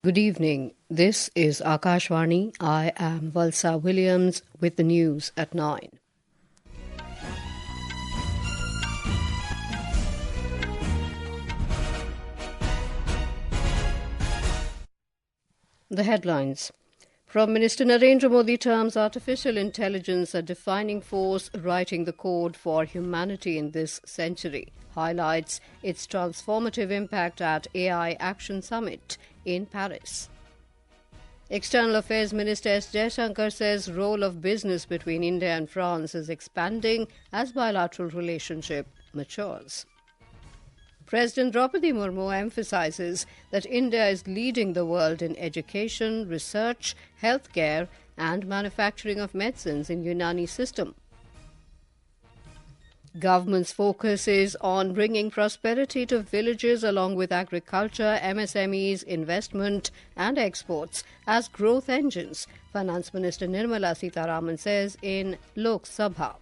Good evening. This is Akashvani. I am Valsa Williams with the news at 9. The headlines. From Minister Narendra Modi terms artificial intelligence a defining force writing the code for humanity in this century. Highlights its transformative impact at AI Action Summit in Paris. External Affairs Minister S. Jaishankar says role of business between India and France is expanding as bilateral relationship matures. President Droupadi Murmu emphasizes that India is leading the world in education, research, healthcare and manufacturing of medicines in Unani system. Government's focus is on bringing prosperity to villages along with agriculture, MSMEs, investment and exports as growth engines, Finance Minister Nirmala Sitharaman says in Lok Sabha.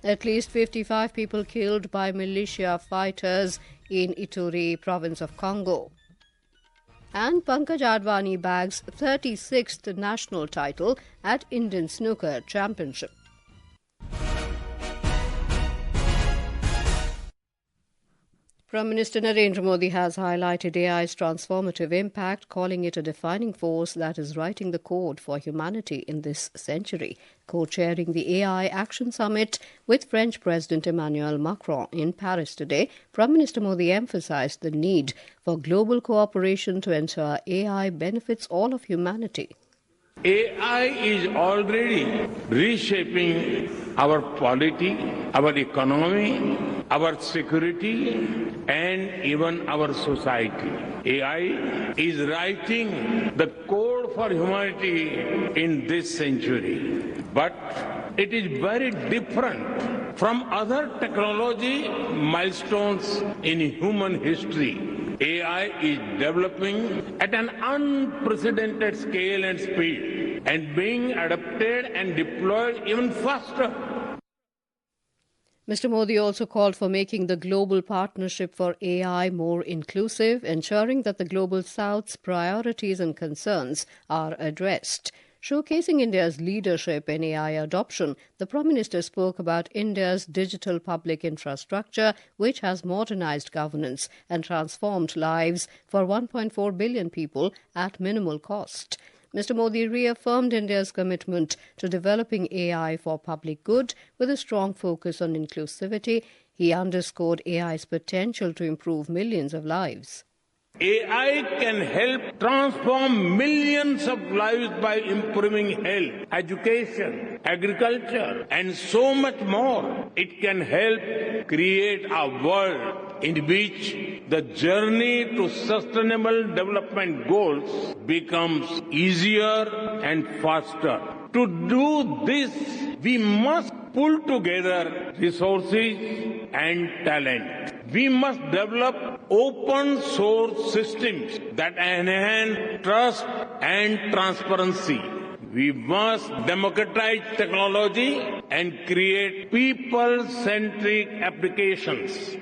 At least 55 people killed by militia fighters in Ituri, province of Congo. And Pankaj Advani bags 36th national title at Indian Snooker Championship. Prime Minister Narendra Modi has highlighted AI's transformative impact, calling it a defining force that is writing the code for humanity in this century. Co-chairing the AI Action Summit with French President Emmanuel Macron in Paris today, Prime Minister Modi emphasized the need for global cooperation to ensure AI benefits all of humanity. AI is already reshaping our polity, our economy, our security, and even our society. AI is writing the code for humanity in this century. But it is very different from other technology milestones in human history. AI is developing at an unprecedented scale and speed and being adapted and deployed even faster. Mr. Modi also called for making the global partnership for AI more inclusive, ensuring that the Global South's priorities and concerns are addressed. Showcasing India's leadership in AI adoption, the Prime Minister spoke about India's digital public infrastructure, which has modernized governance and transformed lives for 1.4 billion people at minimal cost. Mr. Modi reaffirmed India's commitment to developing AI for public good with a strong focus on inclusivity. He underscored AI's potential to improve millions of lives. AI can help transform millions of lives by improving health, education, agriculture, and so much more. It can help create a world in which the journey to sustainable development goals becomes easier and faster. To do this, we must pull together resources and talent. We must develop open source systems that enhance trust and transparency. We must democratize technology and create people-centric applications.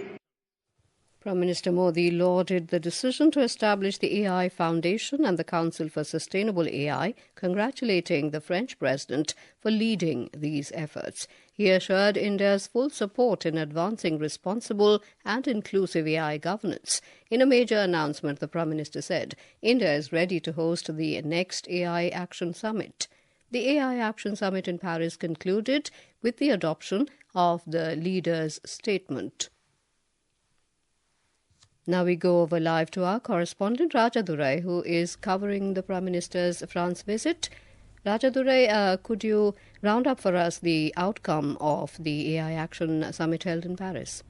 Prime Minister Modi lauded the decision to establish the AI Foundation and the Council for Sustainable AI, congratulating the French President for leading these efforts. He assured India's full support in advancing responsible and inclusive AI governance. In a major announcement, the Prime Minister said India is ready to host the next AI Action Summit. The AI Action Summit in Paris concluded with the adoption of the leaders' statement. Now we go over live to our correspondent Raja Durai, who is covering the Prime Minister's France visit. Raja Durai, could you round up for us the outcome of the AI Action Summit held in Paris?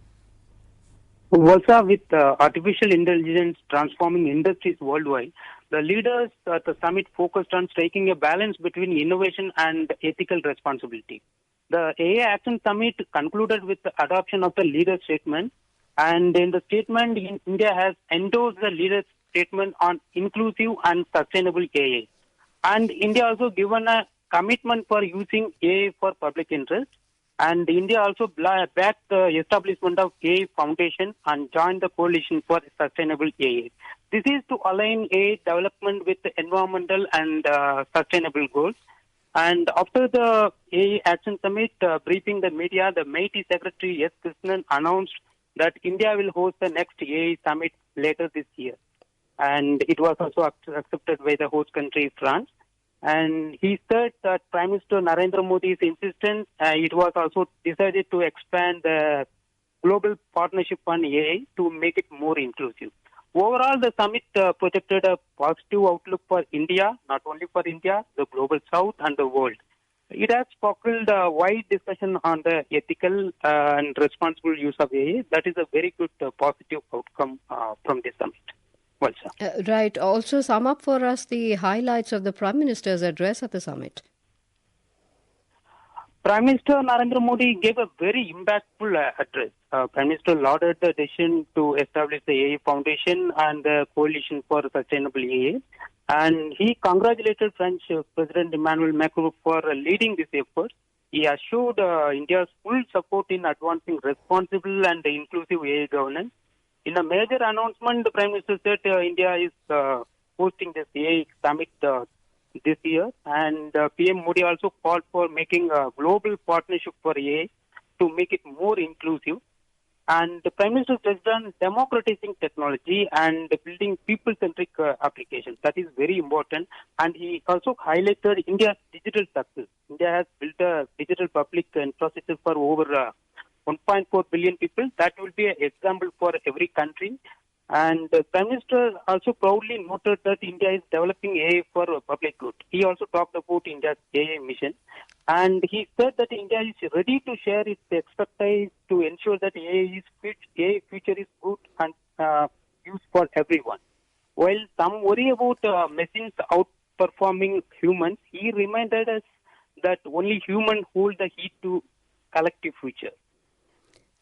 Valsa, with artificial intelligence transforming industries worldwide, the leaders at the summit focused on striking a balance between innovation and ethical responsibility. The AI Action Summit concluded with the adoption of the leader statement. And in the statement, India has endorsed the leader's statement on inclusive and sustainable AI. And India also given a commitment for using AI for public interest. And India also backed the establishment of AI Foundation and joined the coalition for sustainable AI. This is to align aid development with the environmental and sustainable goals. And after the AA Action Summit briefing the media, the MeitY Secretary S. Krishnan announced that India will host the next AA Summit later this year. And it was also accepted by the host country, France. And he said that Prime Minister Narendra Modi's insistence, it was also decided to expand the global partnership on AA to make it more inclusive. Overall, the summit projected a positive outlook for India, not only for India, the global south and the world. It has sparked a wide discussion on the ethical and responsible use of AA. That is a very good positive outcome from this summit. Well, right. Also, sum up for us the highlights of the Prime Minister's address at the summit. Prime Minister Narendra Modi gave a very impactful address. Prime Minister lauded the decision to establish the AA Foundation and the Coalition for Sustainable AA. And he congratulated French President Emmanuel Macron for leading this effort. He assured India's full support in advancing responsible and inclusive AA governance. In a major announcement, the Prime Minister said India is hosting this AA summit this year, and PM Modi also called for making a global partnership for AA to make it more inclusive. And the Prime Minister touched on democratizing technology and building people-centric applications. That is very important. And he also highlighted India's digital success. India has built a digital public infrastructure for over 1.4 billion people. That will be an example for every country. And the Prime Minister also proudly noted that India is developing AA for public good. He also talked about India's AA mission. And he said that India is ready to share its expertise to ensure that AA future is good and used for everyone. While some worry about machines outperforming humans, he reminded us that only humans hold the heat to collective future.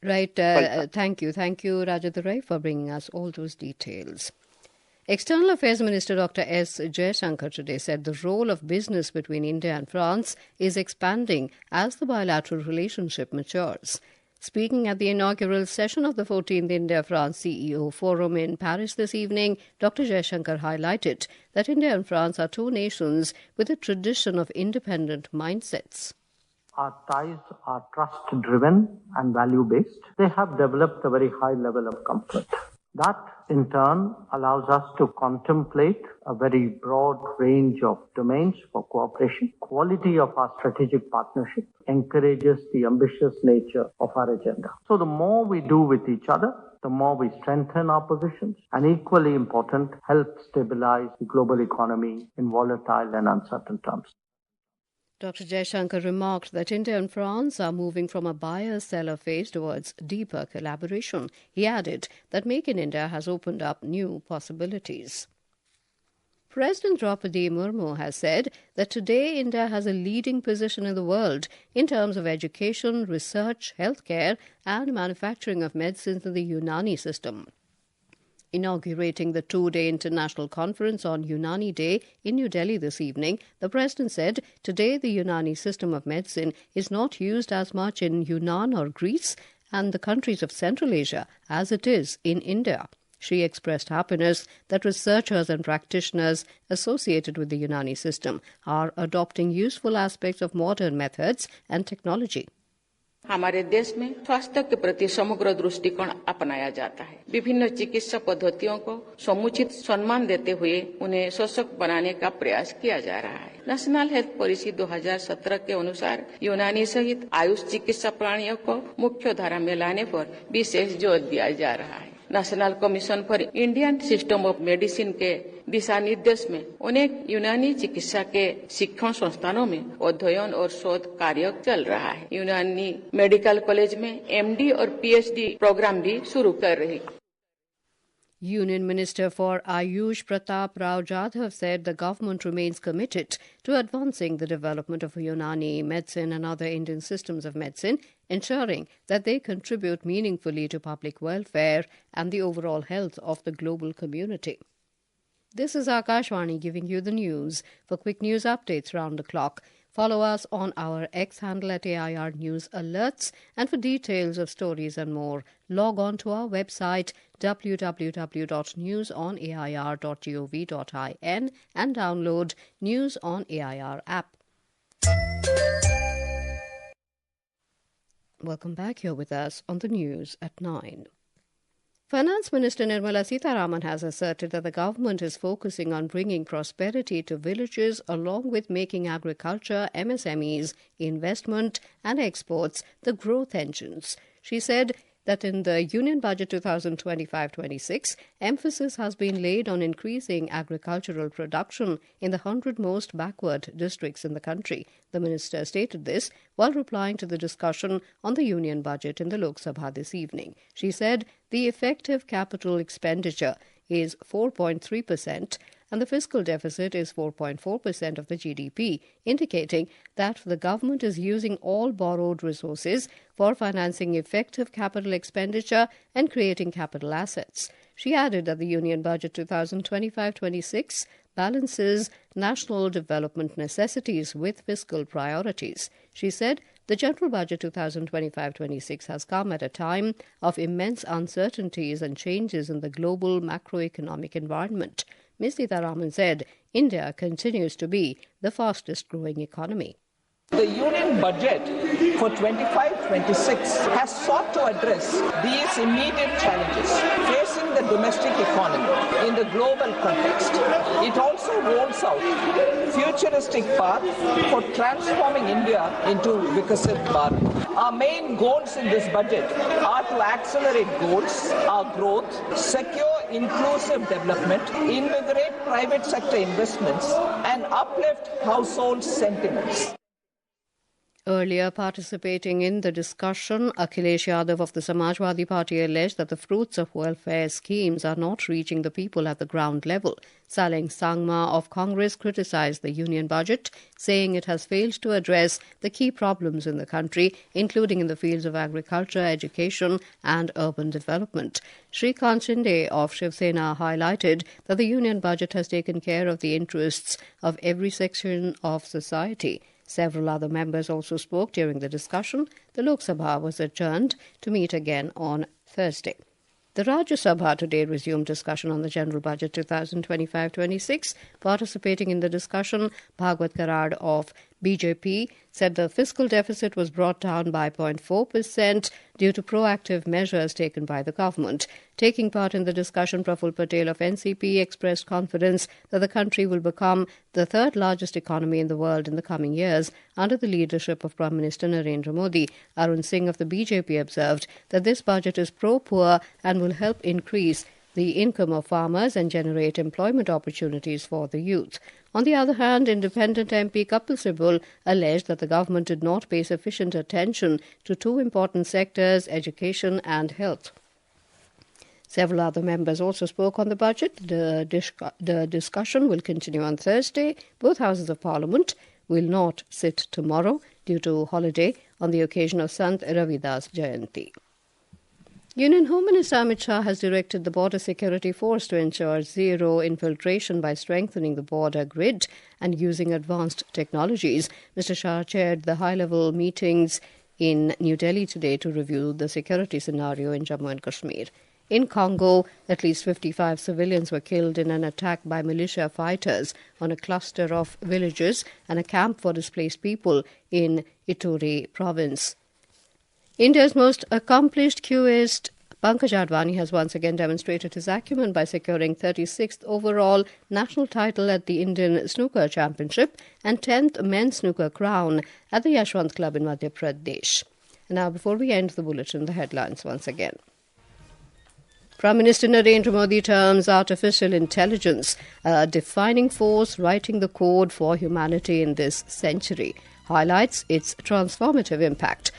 Right. Thank you. Thank you, Rajadurai, for bringing us all those details. External Affairs Minister Dr. S. Jaishankar today said the role of business between India and France is expanding as the bilateral relationship matures. Speaking at the inaugural session of the 14th India-France CEO Forum in Paris this evening, Dr. Jaishankar highlighted that India and France are two nations with a tradition of independent mindsets. Our ties are trust-driven and value-based. They have developed a very high level of comfort. That, in turn, allows us to contemplate a very broad range of domains for cooperation. Quality of our strategic partnership encourages the ambitious nature of our agenda. So the more we do with each other, the more we strengthen our positions, and equally important, help stabilize the global economy in volatile and uncertain times. Dr. Jaishankar remarked that India and France are moving from a buyer-seller phase towards deeper collaboration. He added that Make in India has opened up new possibilities. President Droupadi Murmu has said that today India has a leading position in the world in terms of education, research, healthcare and manufacturing of medicines in the Unani system. Inaugurating the two-day international conference on Unani Day in New Delhi this evening, the President said today the Unani system of medicine is not used as much in Yunnan or Greece and the countries of Central Asia as it is in India. She expressed happiness that researchers and practitioners associated with the Unani system are adopting useful aspects of modern methods and technology. हमारे देश में स्वास्थ्य के प्रति समग्र दृष्टिकोण अपनाया जाता है। विभिन्न चिकित्सा पद्धतियों को समुचित सम्मान देते हुए उन्हें सशक्त बनाने का प्रयास किया जा रहा है। नेशनल हेल्थ पॉलिसी 2017 के अनुसार यूनानी सहित आयुष चिकित्सा प्रणालियों को मुख्य धारा में लाने पर विशेष जोर दिया जा रहा है। National commission for Indian system of medicine के दिशा निर्देश में अनेक यूनानी चिकित्सा के शिक्षण संस्थानों में अध्ययन और शोध कार्य चल रहा है। यूनानी मेडिकल कॉलेज में एमडी और पीएचडी प्रोग्राम भी शुरू कर रही है। Union Minister for Ayush Pratap Rao Jadhav said the government remains committed to advancing the development of Unani medicine and other Indian systems of medicine, ensuring that they contribute meaningfully to public welfare and the overall health of the global community. This is Akashvani giving you the news. For quick news updates round the clock, Follow us on our X handle at AIR News Alerts, and for details of stories and more, log on to our website www.newsonair.gov.in and download News on AIR app. Welcome back. Here with us on the news at 9. Finance Minister Nirmala Sitharaman has asserted that the government is focusing on bringing prosperity to villages along with making agriculture, MSMEs, investment and exports the growth engines. She said that in the Union Budget 2025-26, emphasis has been laid on increasing agricultural production in the 100 most backward districts in the country. The minister stated this while replying to the discussion on the Union Budget in the Lok Sabha this evening. She said the effective capital expenditure is 4.3%, and the fiscal deficit is 4.4% of the GDP, indicating that the government is using all borrowed resources for financing effective capital expenditure and creating capital assets. She added that the Union Budget 2025-26 balances national development necessities with fiscal priorities. She said the General Budget 2025-26 has come at a time of immense uncertainties and changes in the global macroeconomic environment. Ms. Sitharaman said India continues to be the fastest growing economy. The Union Budget for 25-26 has sought to address these immediate challenges facing the domestic economy in the global context. It also rolls out futuristic path for transforming India into Vikasit Bharat. Our main goals in this budget are to accelerate our growth, secure inclusive development, invigorate private sector investments, and uplift household sentiments. Earlier participating in the discussion, Akhilesh Yadav of the Samajwadi Party alleged that the fruits of welfare schemes are not reaching the people at the ground level. Saleng Sangma of Congress criticised the Union Budget, saying it has failed to address the key problems in the country, including in the fields of agriculture, education and urban development. Shrikant Shinde of Shiv Sena highlighted that the Union Budget has taken care of the interests of every section of society. Several other members also spoke during the discussion. The Lok Sabha was adjourned to meet again on Thursday. The Rajya Sabha today resumed discussion on the General Budget 2025-26. Participating in the discussion, Bhagwat Karad of BJP said the fiscal deficit was brought down by 0.4% due to proactive measures taken by the government. Taking part in the discussion, Praful Patel of NCP expressed confidence that the country will become the third largest economy in the world in the coming years under the leadership of Prime Minister Narendra Modi. Arun Singh of the BJP observed that this budget is pro-poor and will help increase the income of farmers and generate employment opportunities for the youth. On the other hand, independent MP Kapil Sibal alleged that the government did not pay sufficient attention to two important sectors, education and health. Several other members also spoke on the budget. The discussion will continue on Thursday. Both houses of Parliament will not sit tomorrow due to holiday on the occasion of Sant Ravidas Jayanti. Union Home Minister Amit Shah has directed the Border Security Force to ensure zero infiltration by strengthening the border grid and using advanced technologies. Mr. Shah chaired the high-level meetings in New Delhi today to review the security scenario in Jammu and Kashmir. In Congo, at least 55 civilians were killed in an attack by militia fighters on a cluster of villages and a camp for displaced people in Ituri province. India's most accomplished QAist Pankaj Advani has once again demonstrated his acumen by securing 36th overall national title at the Indian Snooker Championship and 10th men's snooker crown at the Yashwant Club in Madhya Pradesh. And now, before we end the bulletin, the headlines once again. Prime Minister Narendra Modi terms artificial intelligence a defining force writing the code for humanity in this century, highlights its transformative impact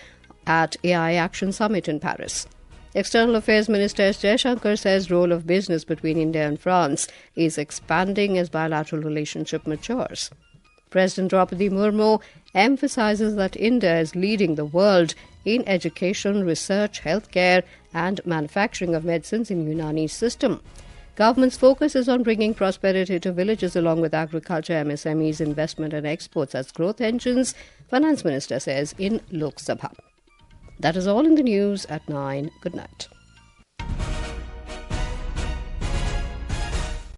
at AI Action Summit in Paris. External Affairs Minister Jaishankar says role of business between India and France is expanding as bilateral relationship matures. President Droupadi Murmu emphasizes that India is leading the world in education, research, healthcare and manufacturing of medicines in Unani system. Government's focus is on bringing prosperity to villages along with agriculture, MSMEs, investment and exports as growth engines, Finance Minister says in Lok Sabha. That is all in the news at 9. Good night.